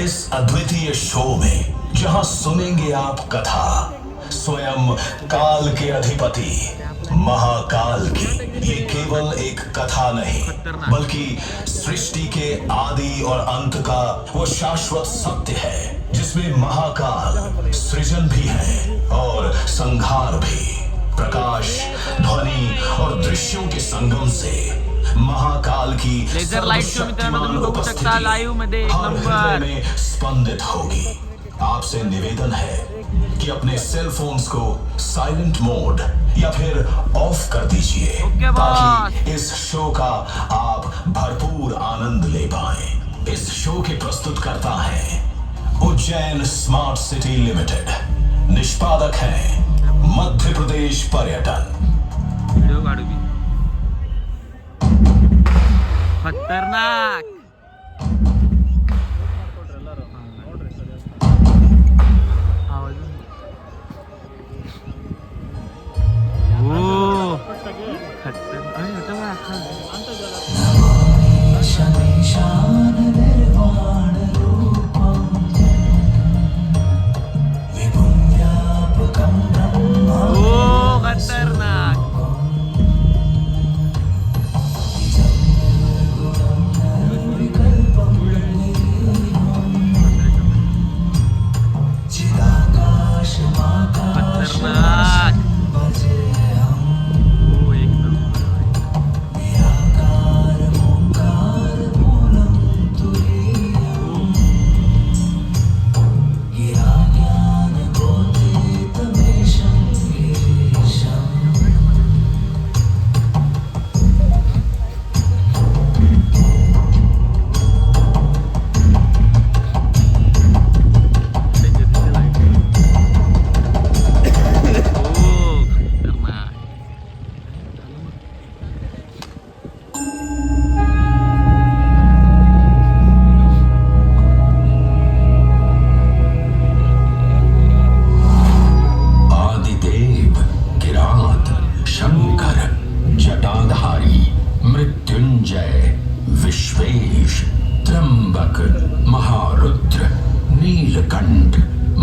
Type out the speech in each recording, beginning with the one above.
इस अद्वितीय शो में जहां सुनेंगे आप कथा स्वयं काल के अधिपति महाकाल की। ये केवल एक कथा नहीं बल्कि सृष्टि के आदि और अंत का वो शाश्वत सत्य है जिसमें महाकाल सृजन भी है और संहार भी। प्रकाश, ध्वनि और दृश्यों के संगम से महाकाल की लेजर लाइट शो मित्रांनो तुम्ही बघू शकता लाईव्ह मध्ये एक नंबर में स्पंदित होगी। आपसे निवेदन है कि अपने सेल फोन्स को साइलेंट मोड या फिर ऑफ कर दीजिए ताकि इस शो का आप भरपूर आनंद ले पाएं। इस शो के प्रस्तुतकर्ता हैं उज्जैन स्मार्ट सिटी लिमिटेड, निष्पादक हैं मध्य प्रदेश पर्यटन। खतरनाक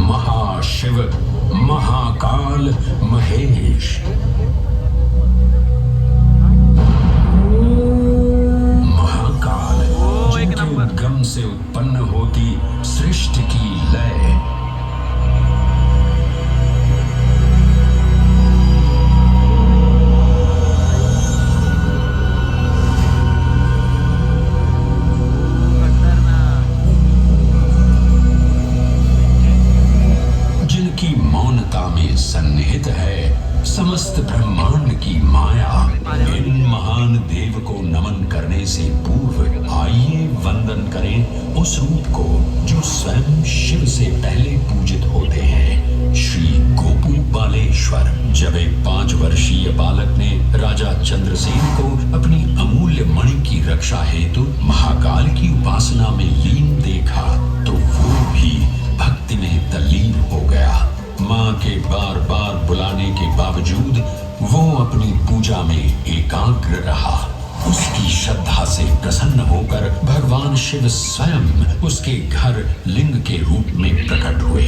महाशिव महाकाल महेश। महाकाल जिनके उद्गम से उत्पन्न होती सृष्टि की लय। सन्निहित है समस्त ब्रह्मांड की माया। इन महान देव को नमन करने से पूर्व आइए वंदन करें उस रूप को जो स्वयं शिव से पहले पूजित होते हैं, श्री गोपूपालेश्वर। जब एक 5 वर्षीय बालक ने राजा चंद्रसेन को अपनी अमूल्य मणि की रक्षा हेतु महाकाल की उपासना में लीन देखा तो वो भी भक्ति में तल्लीन हो गया। माँ के बार बार बुलाने के बावजूद वो अपनी पूजा में एकाग्र रहा। उसकी श्रद्धा से प्रसन्न होकर भगवान शिव स्वयं उसके घर लिंग के रूप में प्रकट हुए।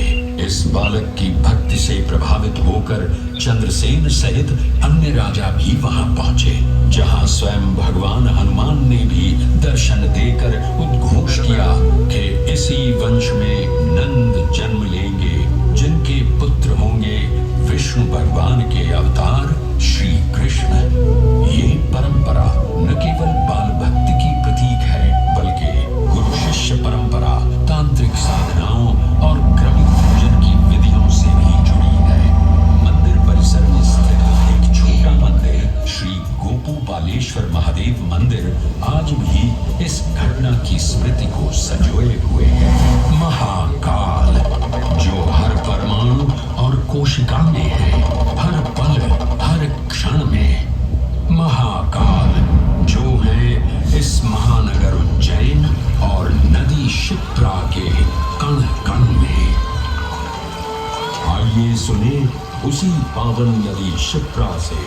इस बालक की भक्ति से प्रभावित होकर चंद्रसेन सहित अन्य राजा भी वहां पहुंचे, जहां स्वयं भगवान हनुमान ने भी दर्शन देकर उद्घोष किया कि इसी वंश में नंद जन्म लेंगे जिनके पुत्र होंगे विष्णु भगवान के अवतार श्री कृष्ण। ये परंपरा न केवल बाल भक्ति की प्रतीक है बल्कि गुरु शिष्य परंपरा, तांत्रिक साधनाओं और क्रमिक पूजन की विधियों से भी जुड़ी है। मंदिर परिसर में स्थित एक छोटा मंदिर श्री गोपूपालेश्वर महादेव मंदिर आज भी इस घटना की स्मृति को संजोए हुए है। महाकाल जो हर परमाणु और कोशिका में है, हर पल हर क्षण में। महाकाल जो है इस महानगर उज्जैन और नदी क्षिप्रा के कण कण में। आइए सुने उसी पावन नदी क्षिप्रा से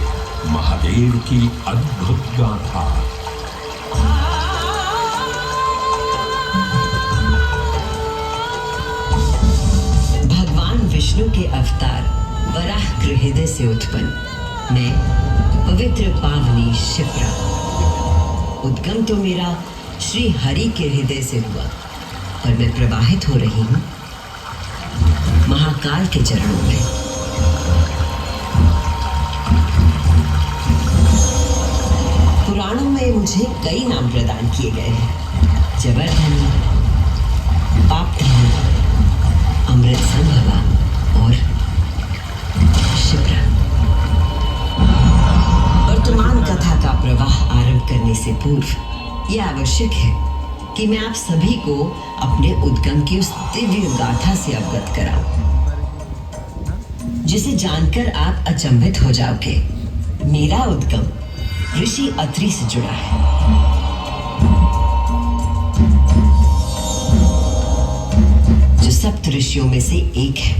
महादेव की अद्भुत गाथा। विष्णु के अवतार वराह हृदय से उत्पन्न मैं पवित्र पावनी शिप्रा। उद्गम तो मेरा श्री हरि के हृदय से हुआ, पर मैं प्रवाहित हो रही हूँ महाकाल के चरणों में। पुराणों में मुझे कई नाम प्रदान किए गए हैं, जबरधनी, पापधनी, अमृत संभवा और शिप्रा। वर्तमान कथा का प्रवाह आरंभ करने से पूर्व यह आवश्यक है कि मैं आप सभी को अपने उद्गम की उस दिव्य गाथा से अवगत कराऊं, जिसे जानकर आप अचंभित हो जाओगे। मेरा उद्गम ऋषि अत्रि से जुड़ा है। जो सप्त ऋषियों में से एक है।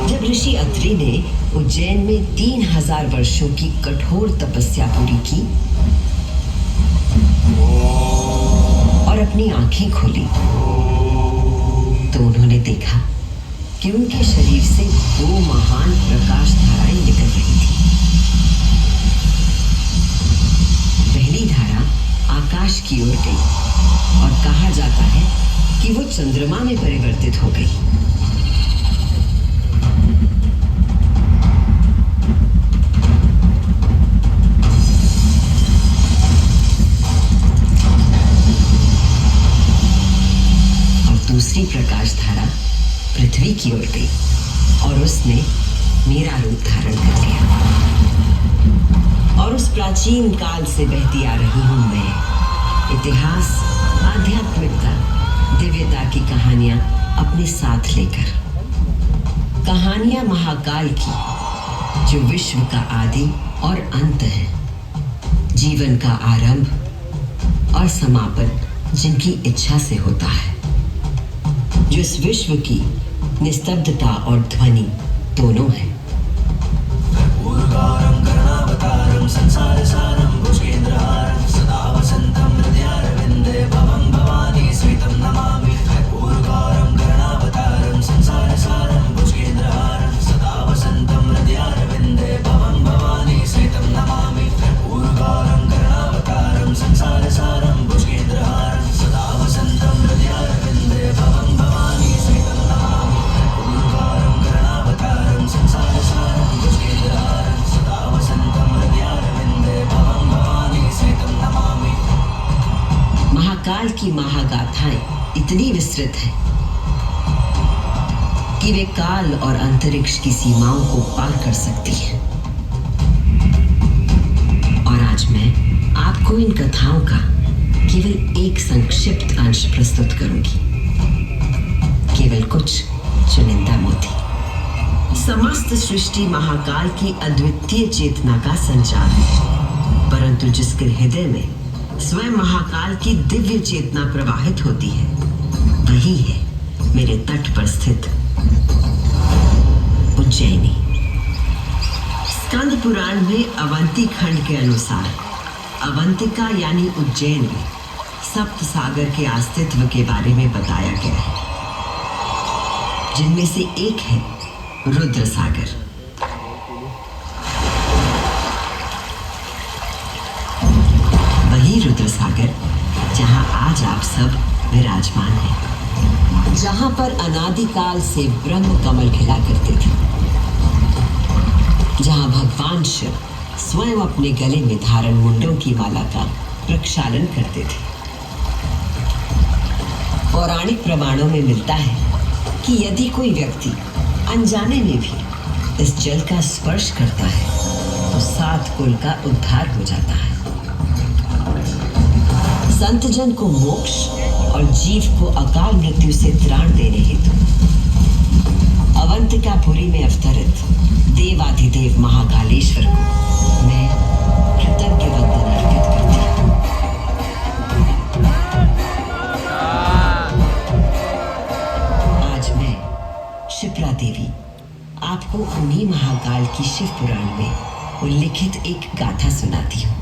जब ऋषि अत्रि ने उज्जैन में 3000 वर्षों की कठोर तपस्या पूरी की और अपनी आंखें खोली, तो उन्होंने देखा कि उनके शरीर से 2 महान प्रकाश धाराएं निकल रही थी। पहली धारा आकाश की ओर गई और कहा जाता है कि वो चंद्रमा में परिवर्तित हो गई। दूसरी प्रकाश धारा पृथ्वी की ओर गई और उसने मेरा रूप धारण कर लिया। और उस प्राचीन काल से बहती आ रही हूं मैं, इतिहास, आध्यात्मिकता, दिव्यता की कहानियां अपने साथ लेकर। कहानियां महाकाल की, जो विश्व का आदि और अंत है, जीवन का आरंभ और समापन जिनकी इच्छा से होता है, जो इस विश्व की निस्तब्धता और ध्वनि दोनों है। महाकाल की महागाथाएं इतनी विस्तृत है कि वे काल और अंतरिक्ष की सीमाओं को पार कर सकती हैं। और आज मैं आपको इन कथाओं का केवल एक संक्षिप्त अंश प्रस्तुत करूंगी, केवल कुछ चुनिंदा मोती। समस्त सृष्टि महाकाल की अद्वितीय चेतना का संचार है, परंतु जिसके हृदय में स्वयं महाकाल की दिव्य चेतना प्रवाहित होती है, वही है मेरे तट पर स्थित उज्जैनी। स्कंद पुराण में अवंती खंड के अनुसार अवंतिका यानी उज्जैन में सप्त सागर के अस्तित्व के बारे में बताया गया है, जिनमें से एक है रुद्र सागर। वही रुद्र सागर जहां आज आप सब विराजमान हैं, जहां पर अनादिकाल से ब्रह्म कमल खिला करते थे, जहां भगवान शिव स्वयं अपने गले में धारण मुंडों की माला का प्रक्षालन करते थे। पौराणिक प्रमाणों में मिलता है कि यदि कोई व्यक्ति अनजाने में भी इस जल का स्पर्श करता है तो 7 कुल का उद्धार हो जाता है। संतजन को मोक्ष और जीव को अकाल मृत्यु से त्राण देने हेतु अवंतिकापुरी में अवतरित देवाधिदेव महाकालेश्वर को मैं कृतज्ञ वंदन अर्पित करती हूँ। आज मैं शिप्रा देवी आपको उन्हीं महाकाल की शिव पुराण में उल्लिखित एक गाथा सुनाती हूँ।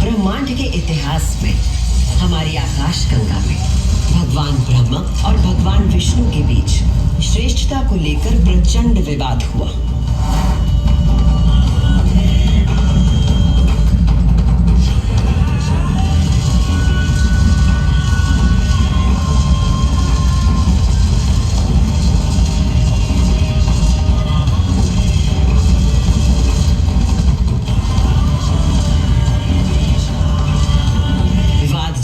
ब्रह्मांड के इतिहास लेकर प्रचंड विवाद हुआ।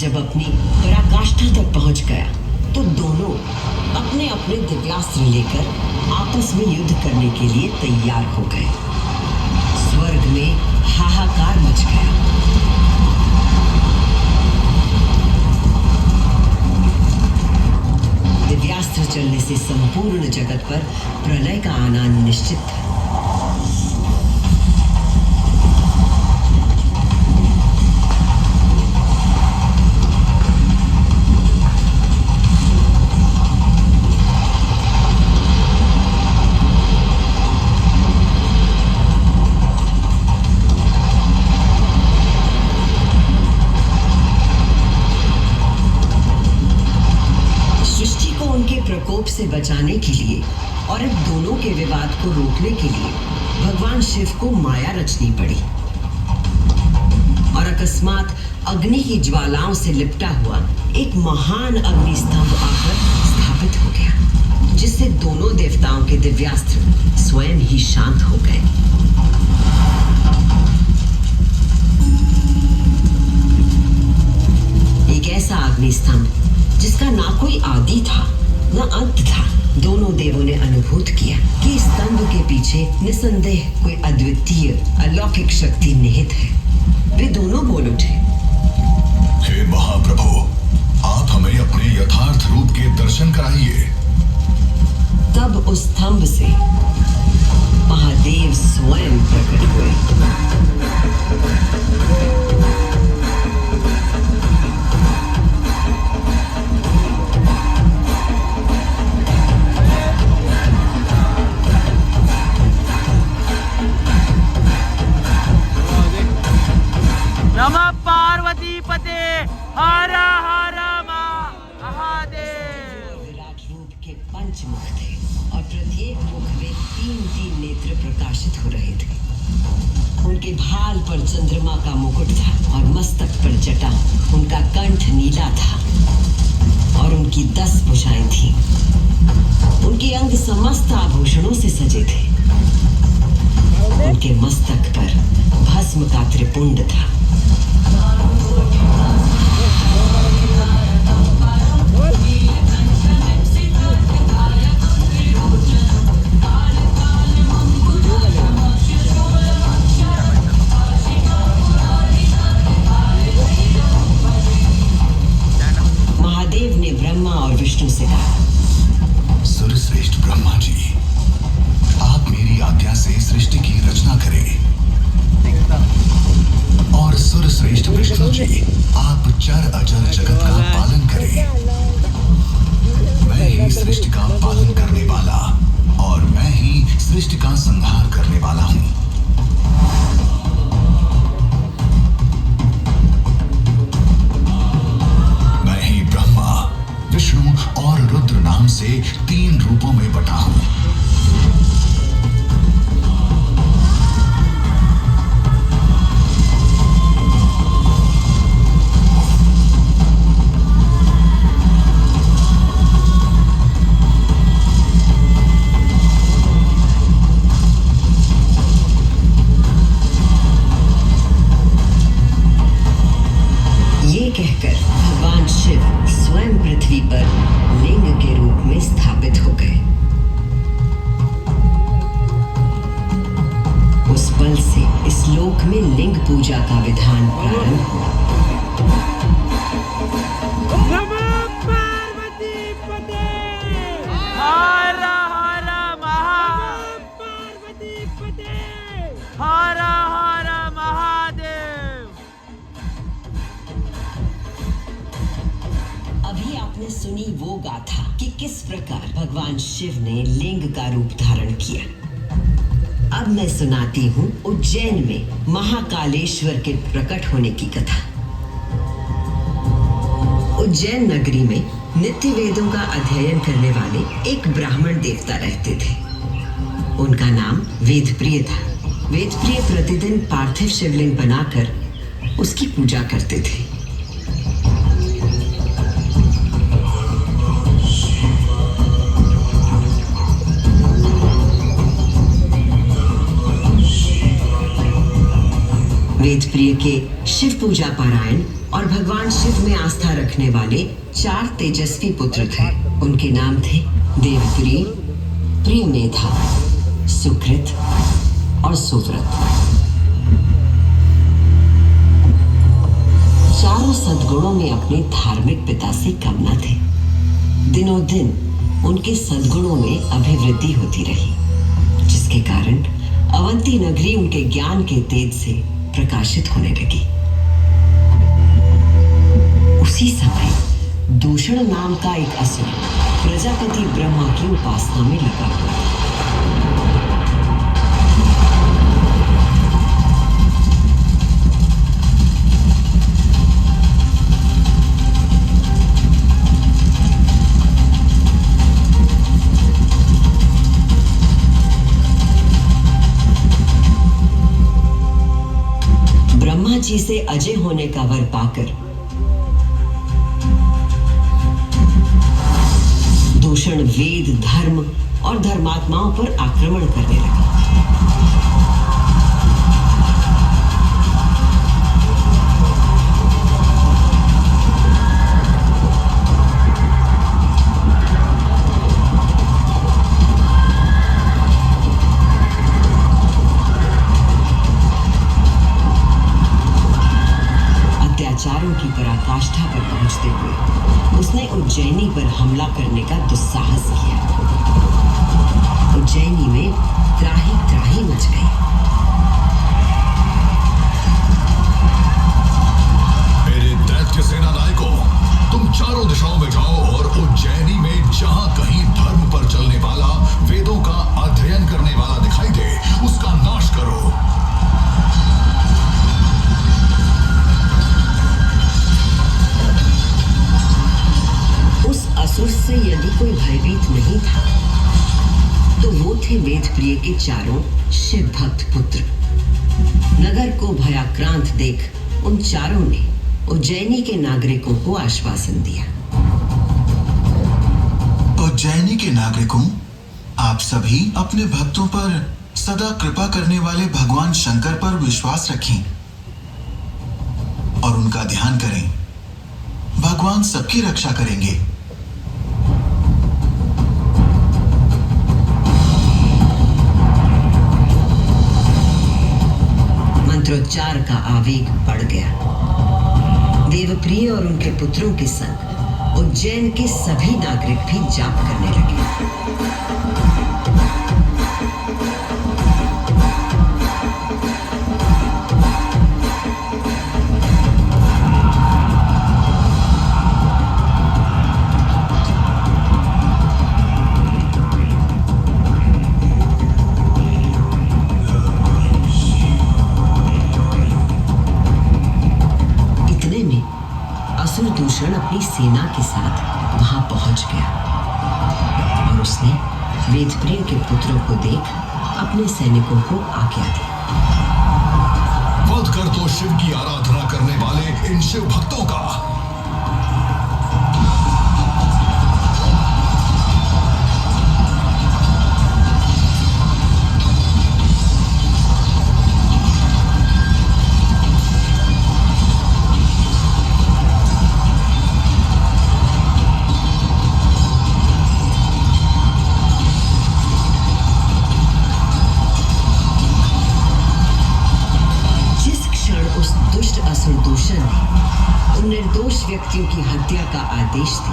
जब अपनी पराकाष्ठा तक पहुंच गया तो दोनों अपने अपने दिव्यास्त्र लेकर आपस में युद्ध करने के लिए तैयार हो गए। स्वर्ग में हाहाकार मच गया। दिव्यास्त्र चलने से संपूर्ण जगत पर प्रलय का आना निश्चित था। प्रकोप से बचाने के लिए और इन दोनों के विवाद को रोकने के लिए भगवान शिव को माया रचनी पड़ी और अकस्मात अग्नि की ज्वालाओं से लिपटा हुआ एक महान अग्नि स्तंभ आकर स्थापित हो गया, जिससे दोनों देवताओं के दिव्यास्त्र स्वयं ही शांत हो गए। एक ऐसा अग्नि स्तंभ जिसका ना कोई आदि था न अंत था। दोनों देवों ने अनुभूत किया कि इस स्तंभ के पीछे निसंदेह कोई अद्वितीय अलौकिक शक्ति निहित है। वे दोनों बोल उठे, हे महाप्रभु, आप हमें अपने यथार्थ रूप के दर्शन कराइए। तब उस स्तंभ से महादेव स्वयं प्रकट हुए। नमः पार्वती पते हर हर महादेव। विराट रूप के पंचमुख थे और प्रत्येक मुख में 3-3 नेत्र प्रकाशित हो रहे थे। उनके भाल पर चंद्रमा का मुकुट था और मस्तक पर जटा। उनका कंठ नीला था और उनकी 10 भुजाएं थीं। उनके अंग समस्त आभूषणों से सजे थे। उनके मस्तक पर भस्म का त्रिपुंड था। महादेव ने ब्रह्मा और विष्णु से कहा, सुरश्रेष्ठ ब्रह्मा जी, आप मेरी आज्ञा से सृष्टि की रचना करें और सुरश्रेष्ठ विष्णु जी, आप चर अचर जगत का पालन करें। मैं ही सृष्टि का पालन करने वाला और मैं ही सृष्टि का संहार करने वाला हूँ। मैं ही ब्रह्मा, विष्णु और रुद्र नाम से 3 रूपों में बटा हूँ। कहकर भगवान शिव स्वयं पृथ्वी पर लिंग के रूप में स्थापित हो गए। उस पल से इस लोक में लिंग पूजा का विधान प्रारंभ हुआ। नमः पार्वती पते हर हर पार्वती पते हर हर महादेव। अभी आपने सुनी वो गाथा कि किस प्रकार भगवान शिव ने लिंग का रूप धारण किया। अब मैं सुनाती हूँ उज्जैन में महाकालेश्वर के प्रकट होने की कथा। उज्जैन नगरी में नित्य वेदों का अध्ययन करने वाले एक ब्राह्मण देवता रहते थे। उनका नाम वेदप्रिय था। वेदप्रिय प्रतिदिन पार्थिव शिवलिंग बनाकर उसकी पूजा करते थे। वेदप्रिय के शिव पूजा पारायण और भगवान शिव में आस्था रखने वाले 4 तेजस्वी पुत्र थे। उनके नाम थे देवप्रिय, प्रियमेधा, सुकृत और सुव्रत। चारों सद्गुणों में अपने धार्मिक पिता से कम न थे। दिनों दिन उनके सद्गुणों में अभिवृद्धि होती रही, जिसके कारण अवंती नगरी उनके ज्ञान के तेज से प्रकाशित होने लगी। उसी समय दूषण नाम का एक असुर प्रजापति ब्रह्मा की उपासना में लगा हुआ था। ब्रह्मा जी से अजय होने का वर पाकर दूषण वेद, धर्म और धर्मात्माओं पर आक्रमण करने लगा। अत्याचारों की पराकाष्ठा पर पहुंचते हुए उसने उज्जैनी पर हमला करने का दुस्साहस किया। उज्जैनी में त्राही त्राही मच गई। मेरे दैत्य सेना नायकों, तुम चारों दिशाओं में जाओ और उज्जैनी में जहां कहीं धर्म पर चलने वाला, वेदों का अध्ययन करने वाला दिखाई दे, उसका नाश करो। उस असुर से यदि कोई भयभीत नहीं था तो वो थे वेदप्रिय के चारों शिव भक्त पुत्र। नगर को भयाक्रांत देख उन चारों ने उज्जैनी के नागरिकों को आश्वासन दिया। उज्जैनी के नागरिकों, आप सभी अपने भक्तों पर सदा कृपा करने वाले भगवान शंकर पर विश्वास रखें और उनका ध्यान करें। भगवान सबकी रक्षा करेंगे। मंत्रोच्चार का आवेग बढ़ गया। देवप्रिय और उनके पुत्रों के संग उज्जैन के सभी नागरिक भी जाप करने लगे। असुर दूषण अपनी सेना के साथ वहां पहुंच गया और उसने वेदप्रिय के पुत्रों को देख अपने सैनिकों को आज्ञा दी। वध कर दो शिव की आराधना करने वाले इन शिव भक्तों का। असुर दूषण ने उन निर्दोष व्यक्तियों की हत्या का आदेश दिया।